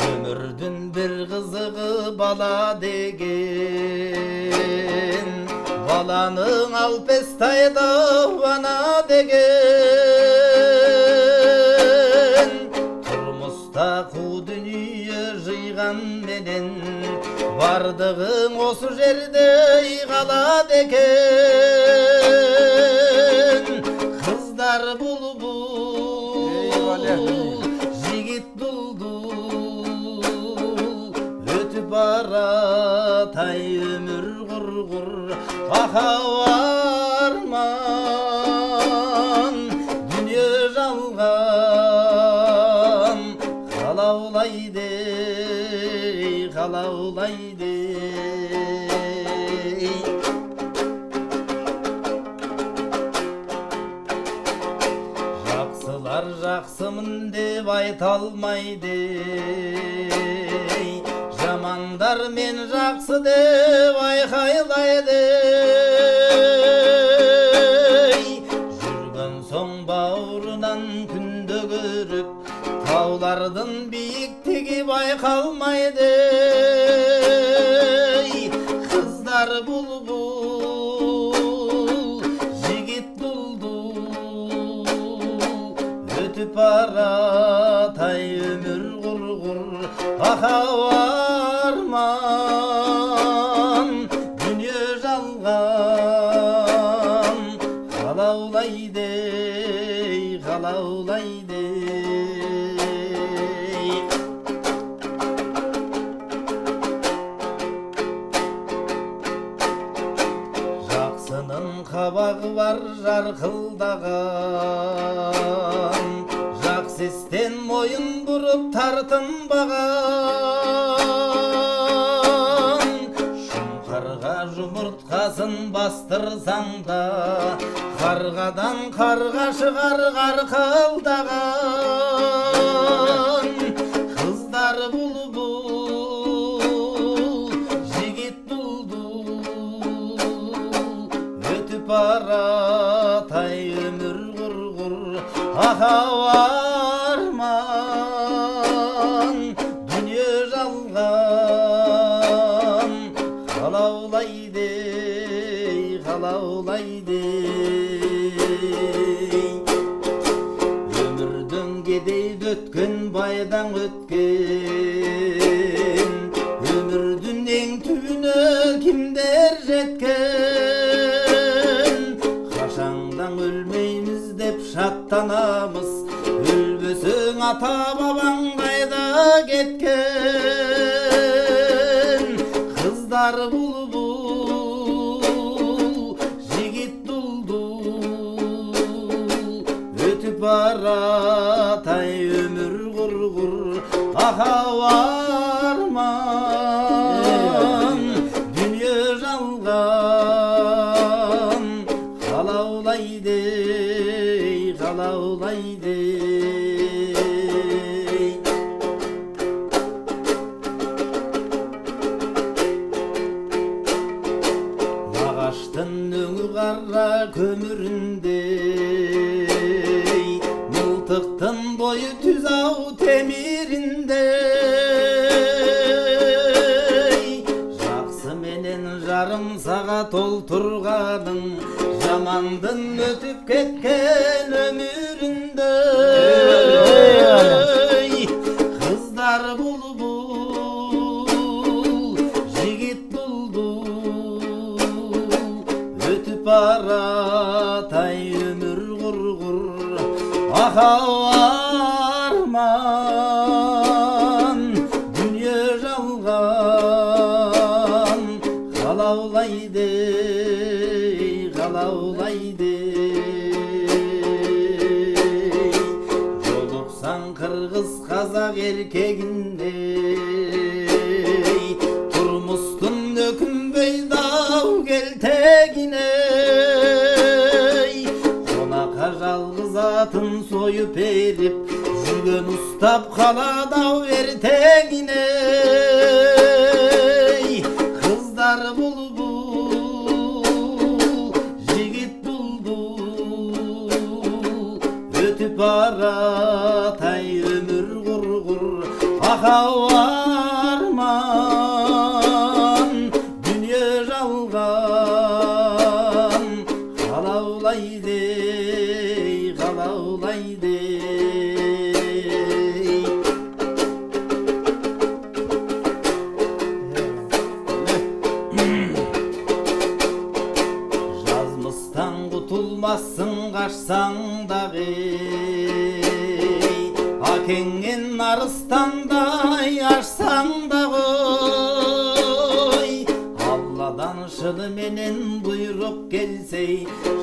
A: Өмүрдүн бир кызыгы бала деген, баланын алпестайда бана деген, турмуста ку дүнүйө жыйган менен, бардыгың осу жерде кала деген. Кыздар булбул, жигит дулдул, өтүп баратай өмүр кургур, ахабарман дүние жалган, халаулайды, халаулайды. Жаксылар жаксымын деп айта алмайды, жамандар мен жаксы деп айкайлайды. Жүргөн соң бауырынан күндө көрүп, таулардын бийиктиги байкалмайды. Кыздар булбул, жигит дулдул, өтүп баратай өмүр кургур, ахабарман дүние жалган, халаулайды, халаулайды. Жаксынын кабагы бар
E: бар жарқылдаған, жақсы істен мойын бұрып тартынбаған, шұңқарға жұмыртқасын бастырсаң да, қарғадан қарға шығар қарқылдаған. Қыздар бұлбұл, жігіт бұлбұл, өтіп баратай өмір құрғыр, ахау арман, дүние жалған, қалаулайды, қалаулайды. Өмірдің кедей өткен байдан өткен, өмірдің ең түбіне кімдер жеткен. Қашаңдан өлмейміз деп шаттанамыз, өлбесің ата бабаң қайда кеткен. Қыздар бұлбұл, жігіт бұлбұл, өтіп баратай өмір құрғыр, ахау арман, дүние жалған, қалаулайды, қалаулайды. Ағаштың өңі қара көміріндей, мылтықтың бойы түзау теміріндей. Жақсы менен жарым сағат толтырғаның, жамандың өтіп кеткен өміріндей. Қыздар бұлбұл, жігіт бұлбұл, өтіп баратай өмір құрғыр, ахау арман, дүние жалған, қалаулайды, қалаулайды. Жолықсаң қырғыз қазақ еркегіндей, тұрмыстың өкінбей дау келтегіней. Қонақа жалғыз атын сойып еріп, жүрген ұстап қаладау ертегіней. Қыздар бұлбұл, жігіт бұлбұл, өтіп баратай өмір құрғыр, ахау арман, дүние жалған, қалаулайды, қалаулайды. Жазмыстан құтылмассың қашсаң дағы, акеңнен арыстандай ашсаң дағы. Алладан шынымен бұйрық келсе,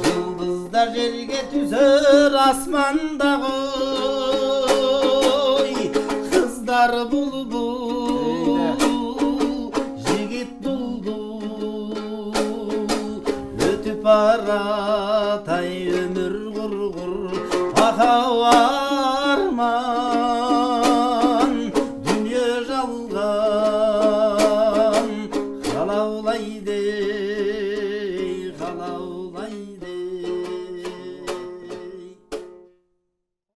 E: жұлдыздар жерге түсер асмандағы. Қыздар бұлбұл, жігіт бұлбұл, өтіп баратай өмір құрғыр, ахау арман, дүние жалған,